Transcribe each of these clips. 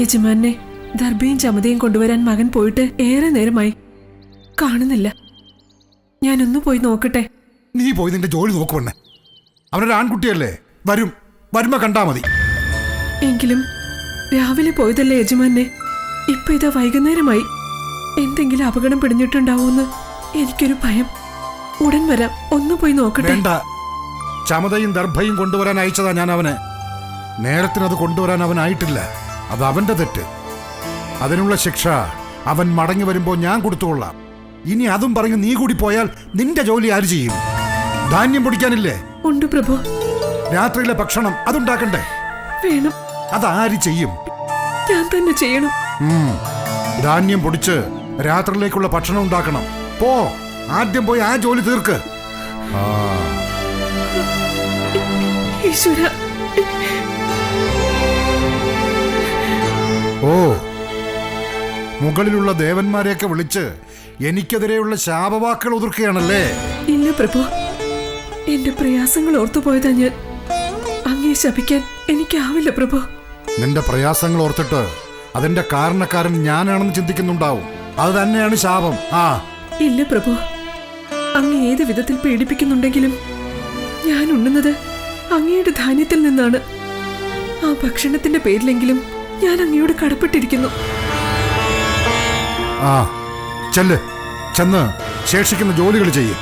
യജമാനെ ദർഭയും ചമതയും കൊണ്ടുവരാൻ മകൻ പോയിട്ട് ഏറെ നേരമായി. കാണുന്നില്ല. ഞാനൊന്നു പോയി നോക്കട്ടെ. നീ പോയി നിന്റെ ജോലി നോക്കുവണ്ണേ. അവനൊരു ആൺകുട്ടിയല്ലേ, വരുമ്പോ കണ്ടാ മതി. എങ്കിലും രാവിലെ പോയതല്ലേ യജമാനെ, ഇപ്പൊ ഇതാ വൈകുന്നേരമായി. എന്തെങ്കിലും അപകടം പിടിഞ്ഞിട്ടുണ്ടാവൂന്ന് എനിക്കൊരു ഭയം. ഉടൻ വരാം, ഒന്ന് പോയി നോക്കട്ടെ. വേണ്ട, ചമതയും ദർഭയും കൊണ്ടുവരാൻ അയച്ചതാ ഞാൻ അവന്. നേരത്തിനത് കൊണ്ടുവരാൻ അവനായിട്ടില്ല. അത് അവന്റെ തെറ്റ്. അതിനുള്ള ശിക്ഷ അവൻ മടങ്ങി വരുമ്പോ ഞാൻ കൊടുത്തുകൊള്ളാം. ഇനി അതും പറഞ്ഞ് നീ കൂടി പോയാൽ നിന്റെ ജോലി ആര് ചെയ്യും? ധാന്യം പൊടിക്കാനില്ലേ? ഉണ്ട് പ്രഭു. രാത്രിയിലെ ഭക്ഷണം അതുണ്ടാക്കണ്ടേ? വേണം. അതാര് ചെയ്യും? ഞാൻ തന്നെ ചെയ്യണം. ധാന്യം പൊടിച്ച് രാത്രിയിലേക്കുള്ള ഭക്ഷണം ഉണ്ടാക്കണം. പോ, ആദ്യം പോയി ആ ജോലി തീർക്ക്. ഈശ്വര. ഓ, മുകളിലുള്ള ദേവന്മാരെയൊക്കെ വിളിച്ച് എനിക്കെതിരെയുള്ള ശാപവാക്കുകൾ ഉതിർക്കുകയാണല്ലേ? ഇല്ല പ്രഭു, എന്റെ പ്രയാസങ്ങൾ ഓർത്തുപോയതാ ഞാൻ. അങ്ങേ ശപിക്കാൻ എനിക്കാവില്ല പ്രഭു. നിന്റെ പ്രയാസങ്ങൾ ഓർത്തിട്ട് അതിന്റെ കാരണക്കാരൻ ഞാനാണെന്ന് ചിന്തിക്കുന്നുണ്ടാവും. അത് തന്നെയാണ് ശാപം. ഇല്ല പ്രഭു, അങ്ങ് ഏത് വിധത്തിൽ പീഡിപ്പിക്കുന്നുണ്ടെങ്കിലും ഞാൻ ഉണ്ണുന്നത് അങ്ങയുടെ ധാന്യത്തിൽ നിന്നാണ്. ആ ഭക്ഷണത്തിന്റെ പേരിലെങ്കിലും ഞാൻ അങ്ങയോട് കടപ്പെട്ടിരിക്കുന്നു. ചെന്ന് ശേഷിക്കുന്ന ജോലികൾ ചെയ്യും.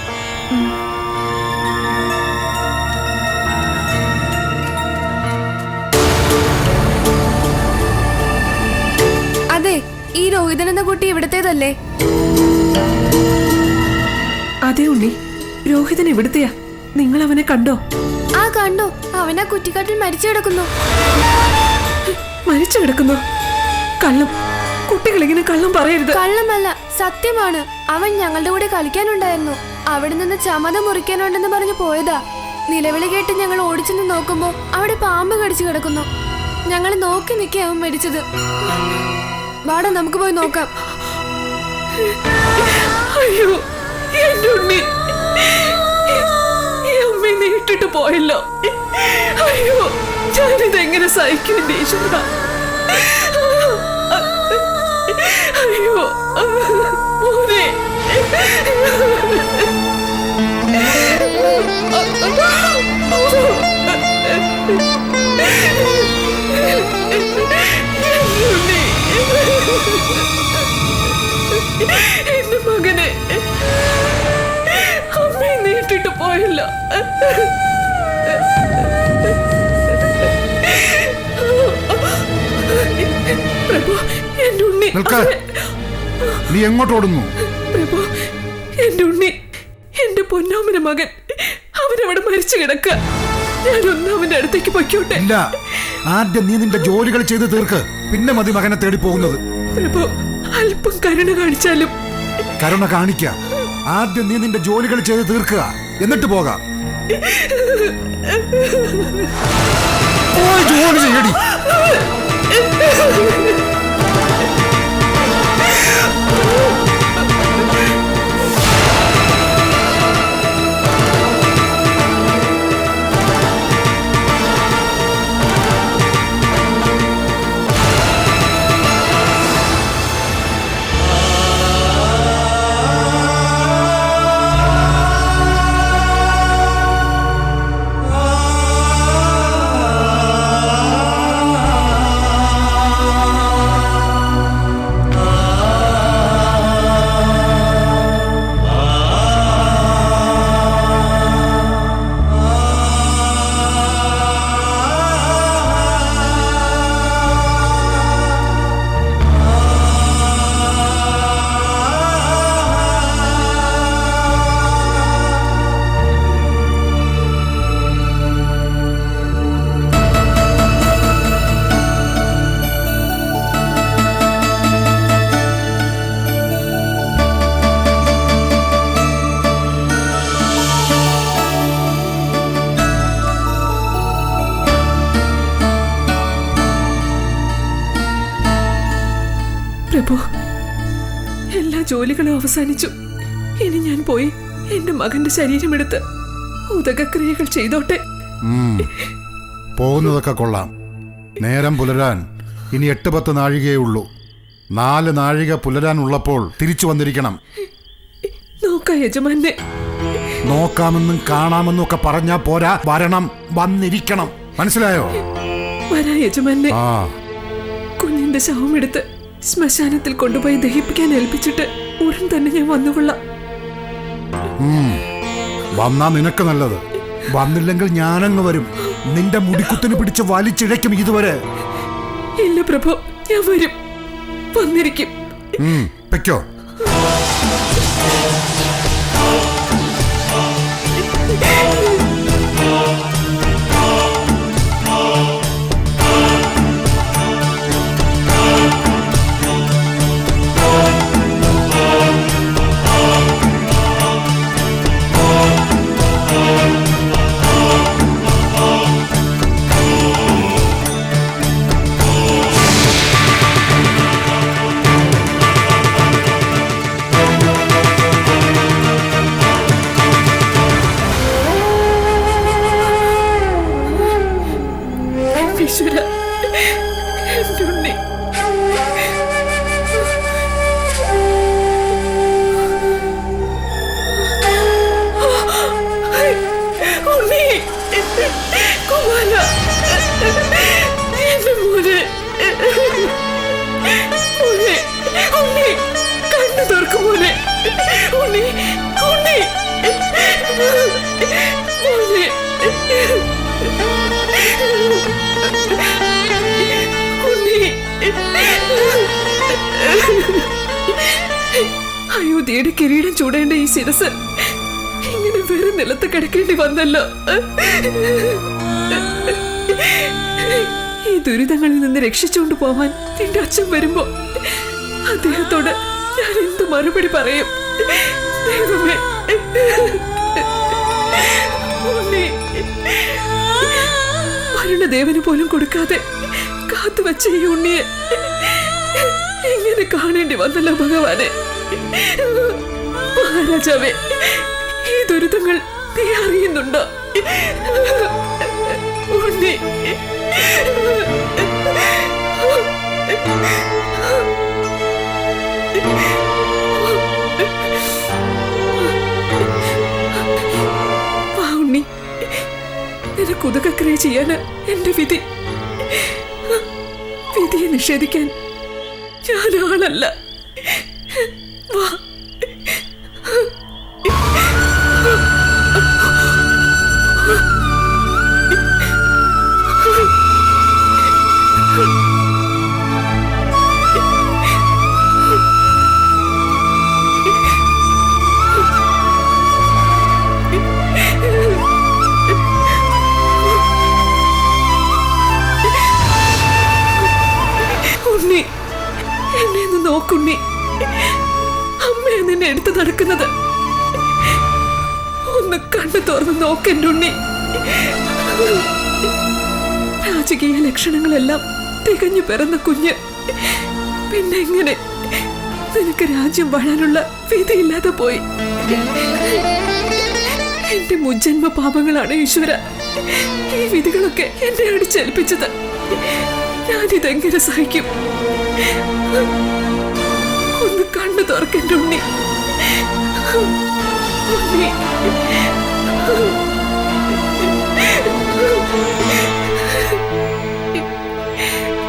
അതെ, ഈ രോഹിതൻ എന്ന കുട്ടി ഇവിടത്തേതല്ലേ? അതെ ഉണ്ണി, രോഹിതൻ ഇവിടുത്തെയാ. നിങ്ങൾ അവനെ കണ്ടോ? കണ്ടു. അവനാ കുറ്റിക്കാട്ടിൽ മരിച്ചു കിടക്കുന്നു. മരിച്ചു കിടക്കുന്നു? കള്ളം. കുട്ടികൾ ഇങ്ങനെ കള്ളം പറയരുത്. കള്ളമല്ല, സത്യമാണ്. അവൻ ഞങ്ങളുടെ കൂടെ കളിക്കാനുണ്ടായിരുന്നു. അവിടെ നിന്ന് ചമത മുറിക്കാനുണ്ടെന്ന് പറഞ്ഞു പോയതാ. നിലവിളി കേട്ട് ഞങ്ങൾ ഓടിച്ചെന്ന് നോക്കുമ്പോ അവിടെ പാമ്പ് കടിച്ചു കിടക്കുന്നു. ഞങ്ങൾ നോക്കി നിൽക്കേ അവൻ മരിച്ചത്. വാടാ, നമുക്ക് പോയി നോക്കാം. അയ്യോ, എന്റെ ഉണ്ണി, ഈ അമ്മയെ നീട്ടിട്ട് പോയല്ലോ. അയ്യോ, ഞാനിതെങ്ങനെ സഹിക്കും എന്റെ ഈശ്വര. അയ്യോ മോനെ. എന്റെ മകനെ അമ്മയെ നീട്ടിട്ട് പോയല്ലോ. പ്രഭു, എന്റെ ഉണ്ണി. നീ എങ്ങോട്ട് ഓടുന്നു? പ്രഭു, എന്റെ ഉണ്ണി, എന്റെ പൊന്നോമന മകൻ, അവനവിടെ മരിച്ചു കിടക്കുക. ഞാനൊന്ന് അവന്റെ അടുത്തേക്ക് പൊയ്ക്കോട്ടെ? ഇല്ല, ആദ്യം നീ നിന്റെ ജോലികൾ ചെയ്ത് തീർക്ക്, പിന്നെ മതി മകനെ തേടി പോകുന്നത്. പ്രഭു, അല്പം കരുണ കാണിച്ചാലും. കരുണ കാണിക്കാം. ആദ്യം നീ നിന്റെ ജോലികൾ ചെയ്ത് തീർക്കുക, എന്നിട്ട് പോകാം. ജോലി ചെയ്യടി. പ്രഭു, എല്ലാ ജോലികളും അവസാനിച്ചു. ഇനി ഞാൻ പോയി എന്റെ മകന്റെ ശരീരമെടുത്ത് ഉദകക്രിയകൾ ചെയ്തോട്ടെ. പോകുന്നതൊക്കെ കൊള്ളാം. നേരം പുലരാൻ ഇനി 8-10 നാഴികയേ ഉള്ളൂ. 4 നാഴിക പുലരാനുള്ളപ്പോൾ തിരിച്ചു വന്നിരിക്കണം. നോക്കാം യജമാനെ. നോക്കാമെന്നും കാണാമെന്നും ഒക്കെ പറഞ്ഞാ പോരാ, വരണം, വന്നിരിക്കണം. മനസ്സിലായോ? വരാ യജമാനെ. ആ, കുഞ്ഞിന്റെ ശവമെടുത്ത് ശ്മശാനത്തിൽ കൊണ്ടുപോയി ദഹിപ്പിക്കാൻ ഏൽപ്പിച്ചിട്ട് ഉടൻ തന്നെ ഞാൻ വന്നുകൊള്ളാം. വന്നാ നിനക്ക് നല്ലത്. വന്നില്ലെങ്കിൽ ഞാനങ്ങ് വരും. നിന്റെ മുടിക്കുത്തിന് പിടിച്ച് വലിച്ചിഴയ്ക്കും. ഇതുവരെ ഇല്ല പ്രഭു, ഞാൻ വരും, വന്നിരിക്കും. വെക്കോ. ഈശ്വര, എൻ്റെ ഉണ്ണി. ഉണ്ണി, കുമാര, എൻ്റെ മോനെ. മോനെ, ഉണ്ണി, കണ്ണു തുറക്കും മോനെ. ഉണ്ണി, ഉണ്ണി, മോനെ. അയോധ്യയുടെ കിരീടം ചൂടേണ്ട ഈ ശിരസ് ഇങ്ങനെ വെറും നിലത്ത് കിടക്കേണ്ടി വന്നല്ലോ. ഈ ദുരിതങ്ങളിൽ നിന്ന് രക്ഷിച്ചുകൊണ്ട് പോവാൻ നിന്റെ അച്ഛൻ വരുമ്പോ അദ്ദേഹത്തോട് ഞാൻ എന്ത് മറുപടി പറയും? ദൈവമേ, മരണദേവന് പോലും കൊടുക്കാതെ കാത്തുവച്ച ഈ ഉണ്ണിയെ എങ്ങനെ കാണേണ്ടി വന്നല്ലോ ഭഗവാനെ. മഹാരാജാവേ, ഈ ദുരിതങ്ങൾ നീ അറിയുന്നുണ്ടോ? ഉണ്ണി, ഉണ്ണി, നിനക്ക് ഉദകക്രിയ ചെയ്യാന് എന്റെ വിധിയെ നിഷേധിക്കാൻ ഞാൻ ആളല്ല. വാ. ഉണ്ണി, എന്നെ ഒന്ന് നോക്കുണ്ണി. അമ്മയെ നിന്നെ എടുത്തു നടക്കുന്നത്. ഒന്ന് കണ്ണു തുറന്ന് നോക്കെന്റെ ഉണ്ണി. രാജകീയ ലക്ഷണങ്ങളെല്ലാം തികഞ്ഞു പിറന്ന കുഞ്ഞ് പിന്നെ എങ്ങനെ നിനക്ക് രാജ്യം വാഴാനുള്ള വിധിയില്ലാതെ പോയി? എന്റെ മുജ്ജന്മ പാപങ്ങളാണ് ഈശ്വര ഈ വിധികളൊക്കെ എന്നെ അടിച്ചേൽപ്പിച്ചത്. ഞാനിതെങ്ങനെ സഹിക്കും? ഒന്ന് കണ്ണു തുറക്കെന്റെ ഉണ്ണി. ഉണ്ണി,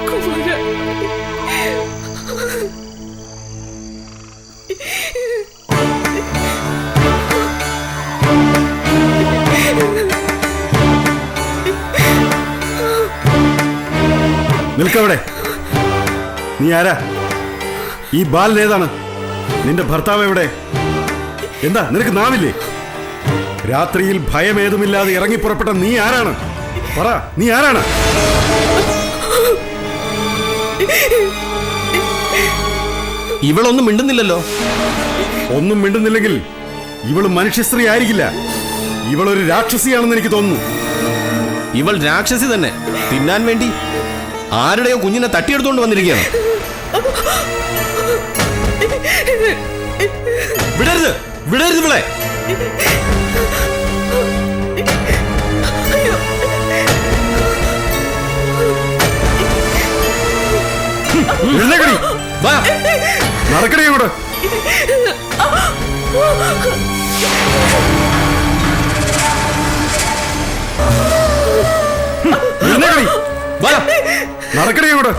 കുമാര, നിൽക്കവിടെ. നീ ആരാ? ഈ ബാലൻ ഏതാണ്? നിന്റെ ഭർത്താവ് എവിടെ? എന്താ നിനക്ക് നാവില്ലേ? രാത്രിയിൽ ഭയമേതുമില്ലാതെ ഇറങ്ങിപ്പുറപ്പെട്ട നീ ആരാണ്? പറ, നീ ആരാണ്? ഇവളൊന്നും മിണ്ടുന്നില്ലല്ലോ. ഒന്നും മിണ്ടുന്നില്ലെങ്കിൽ ഇവള് മനുഷ്യസ്ത്രീ ആയിരിക്കില്ല. ഇവളൊരു രാക്ഷസിയാണെന്ന് എനിക്ക് തോന്നുന്നു. ഇവൾ രാക്ഷസി തന്നെ. തിന്നാൻ വേണ്ടി ആരുടെയോ കുഞ്ഞിനെ തട്ടിയെടുത്തോണ്ട് വന്നിരിക്കുകയാണ്. വിടരുത്, വിടരുത് ഇവളെ. വാ. നടക്കണേ അങ്ങോട്ട്. നിന്നേക്കടി. വാ. നടക്കണേ അങ്ങോട്ട്.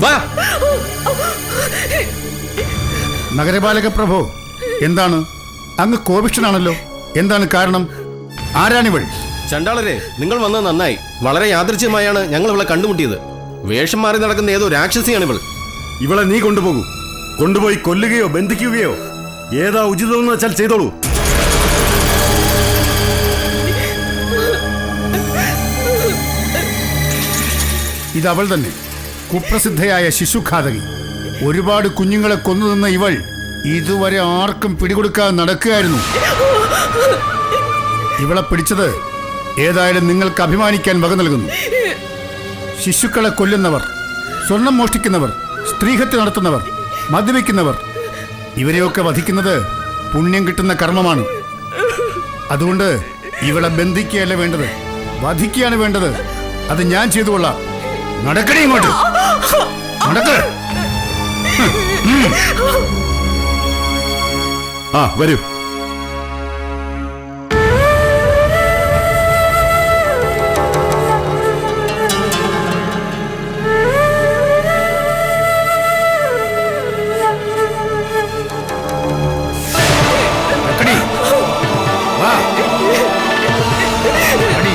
വാ. നഗരപാലക പ്രഭു, എന്താണ്? അങ്ങ് കോപിഷ്ഠനാണല്ലോ. എന്താണ് കാരണം? ആരാണിവൾ? ചണ്ടാളരെ, നിങ്ങൾ വന്നത് നന്നായി. വളരെ യാദൃച്ഛമായാണ് ഞങ്ങൾ ഇവളെ കണ്ടുമുട്ടിയത്. വേഷം മാറി നടക്കുന്ന ഏതോ രാക്ഷസിയാണ് ഇവൾ. ഇവളെ നീ കൊണ്ടുപോകൂ. കൊണ്ടുപോയി കൊല്ലുകയോ ബന്ധിക്കുകയോ ഏതാ ഉചിതമെന്ന് വെച്ചാൽ ചെയ്തോളൂ. ഇതവൾ തന്നെ, കുപ്രസിദ്ധയായ ശിശുഘാതകി. ഒരുപാട് കുഞ്ഞുങ്ങളെ കൊന്നു നിന്ന ഇവൾ ഇതുവരെ ആർക്കും പിടികൊടുക്കാതെ നടക്കുകയായിരുന്നു. ഇവളെ പിടിച്ചത് ഏതായാലും നിങ്ങൾക്ക് അഭിമാനിക്കാൻ വക നൽകുന്നു. ശിശുക്കളെ കൊല്ലുന്നവർ, സ്വർണം മോഷ്ടിക്കുന്നവർ, സ്ത്രീഹത്യ നടത്തുന്നവർ, മദ്യപിക്കുന്നവർ, ഇവരെയൊക്കെ വധിക്കുന്നത് പുണ്യം കിട്ടുന്ന കർമ്മമാണ്. അതുകൊണ്ട് ഇവളെ ബന്ധിക്കുകയല്ല വേണ്ടത്, വധിക്കുകയാണ് വേണ്ടത്. അത് ഞാൻ ചെയ്തുകൊള്ളാം. നടക്കണേ ഇങ്ങോട്ട്. നടക്ക്. ആ വരൂ. നടക്കണേ. വാ. അടി.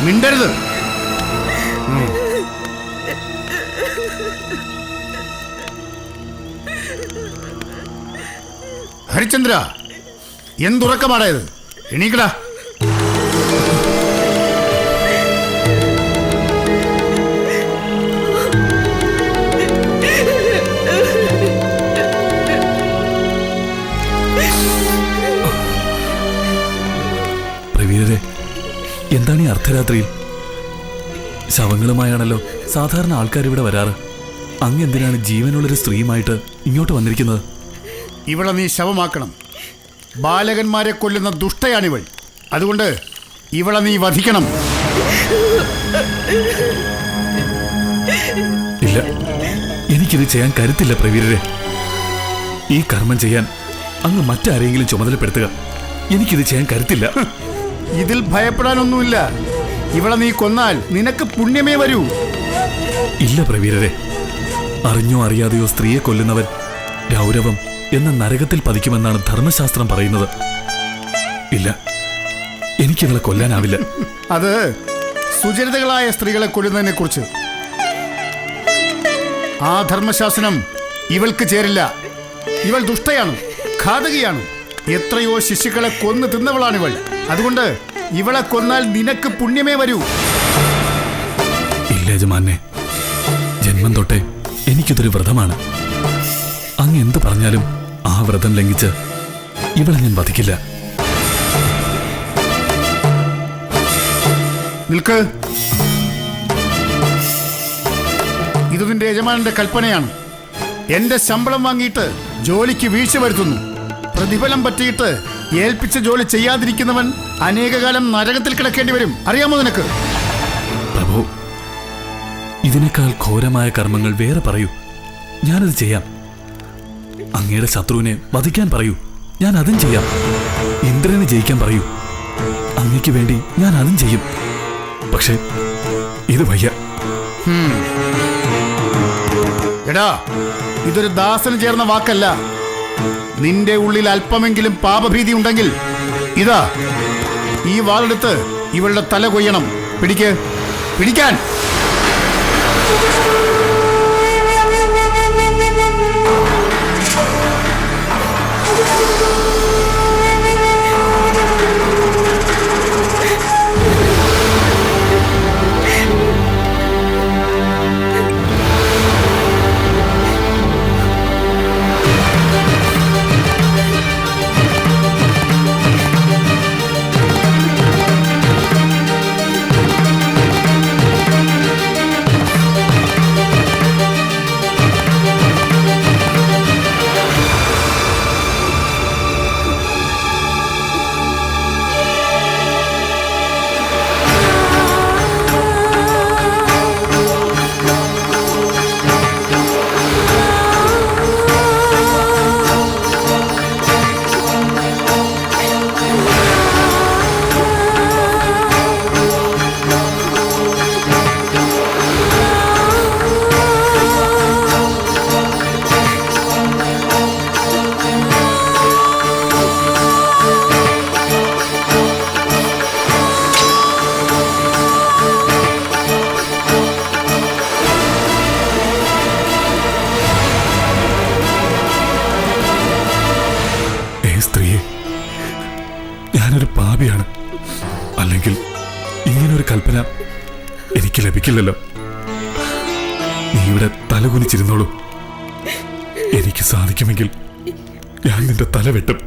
മിണ്ടരുത്. ഹരിചന്ദ്ര, എന്തുറക്കമാടായത്? എണീക്കടാ. പ്രവീരരെ, എന്താണ് ഈ അർദ്ധരാത്രിയിൽ? ശവങ്ങളുമായാണല്ലോ സാധാരണ ആൾക്കാർ ഇവിടെ വരാറ്. അങ്ങ് എന്തിനാണ് ജീവനുള്ളൊരു സ്ത്രീയുമായിട്ട് ഇങ്ങോട്ട് വന്നിരിക്കുന്നത്? ഇവളെ നീ ശവമാക്കണം. ബാലകന്മാരെ കൊല്ലുന്ന ദുഷ്ടയാണിവൾ. അതുകൊണ്ട് ഇവളെ നീ വധിക്കണം. ഇല്ല, എനിക്കിത് ചെയ്യാൻ കരുത്തില്ല പ്രവീരരെ. ഈ കർമ്മം ചെയ്യാൻ അങ്ങ് മറ്റാരെങ്കിലും ചുമതലപ്പെടുത്തുക. എനിക്കിത് ചെയ്യാൻ കരുത്തില്ല. ഇതിൽ ഭയപ്പെടാനൊന്നുമില്ല. ഇവളെ നീ കൊന്നാൽ നിനക്ക് പുണ്യമേ വരൂ. ഇല്ല പ്രവീരരെ, അറിഞ്ഞോ അറിയാതെയോ സ്ത്രീയെ കൊല്ലുന്നവൻ രൗരവം എന്ന നരകത്തിൽ പതിക്കുമെന്നാണ് ധർമ്മശാസ്ത്രം പറയുന്നത്. ഇല്ല, എനിക്കിവളെ കൊല്ലാനാവില്ല. അത് സുചരിതകളായ സ്ത്രീകളെ കൊല്ലുന്നതിനെ കുറിച്ച്. ആ ധർമ്മശാസ്ത്രം ഇവൾക്ക് ചേരില്ല. ഇവൾ ദുഷ്ടയാണ്, ഘാതകിയാണ്. എത്രയോ ശിശുക്കളെ കൊന്നു തിന്നവളാണിവൾ. അതുകൊണ്ട് ഇവളെ കൊന്നാൽ നിനക്ക് പുണ്യമേ വരൂ. ഇല്ല യജമാനെ, ജന്മം തൊട്ടേ എനിക്കിതൊരു വ്രതമാണ്. അങ്ങ് എന്ത് പറഞ്ഞാലും ആ വ്രതം ലംഘിച്ച് ഇവളെ ഞാൻ വധിക്കില്ല. നിൽക്ക്. ഇത് നിന്റെ യജമാനന്റെ കൽപ്പനയാണ്. എന്റെ ശമ്പളം വാങ്ങിയിട്ട് ജോലിക്ക് വീഴ്ച വരുത്തുന്നു. പ്രതിഫലം പറ്റിയിട്ട് ഏൽപ്പിച്ച ജോലി ചെയ്യാതിരിക്കുന്നവൻ അനേകകാലം നരകത്തിൽ കിടക്കേണ്ടി വരും. അറിയാമോ നിനക്ക്? പ്രഭു, ഇതിനേക്കാൾ ഘോരമായ കർമ്മങ്ങൾ വേറെ പറയൂ, ഞാനത് ചെയ്യാം. അങ്ങയുടെ ശത്രുവിനെ വധിക്കാൻ പറയൂ, ഞാൻ അതും ചെയ്യാം. ഇന്ദ്രനെ ജയിക്കാൻ പറയൂ, അങ്ങയ്ക്ക് വേണ്ടി ഞാൻ അതും ചെയ്യും. പക്ഷേ ഇത് വയ്യ. എടാ, ഇതൊരു ദാസന് ചേർന്ന വാക്കല്ല. നിന്റെ ഉള്ളിൽ അല്പമെങ്കിലും പാപഭീതി ഉണ്ടെങ്കിൽ ഇതാ ഈ വാളെടുത്ത് ഇവളുടെ തല കൊയ്യണം. പിടിക്കാൻ. സ്ത്രീയെ, ഞാനൊരു പാപിയാണ്. അല്ലെങ്കിൽ ഇങ്ങനൊരു കൽപ്പന എനിക്ക് ലഭിക്കില്ലല്ലോ. നീ ഇവിടെ തലകുനിച്ചിരുന്നോളൂ. എനിക്ക് സാധിക്കുമെങ്കിൽ ഞാൻ നിന്റെ തല വെട്ടും.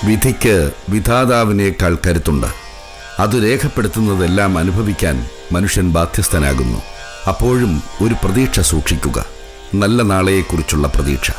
വിധിക്ക് വിധാതാവിനേക്കാൾ കരുത്തുണ്ട്. അത് രേഖപ്പെടുത്തുന്നതെല്ലാം അനുഭവിക്കാൻ മനുഷ്യൻ ബാധ്യസ്ഥനാകുന്നു. അപ്പോഴും ഒരു പ്രതീക്ഷ സൂക്ഷിക്കുക, നല്ല നാളെയെക്കുറിച്ചുള്ള പ്രതീക്ഷ.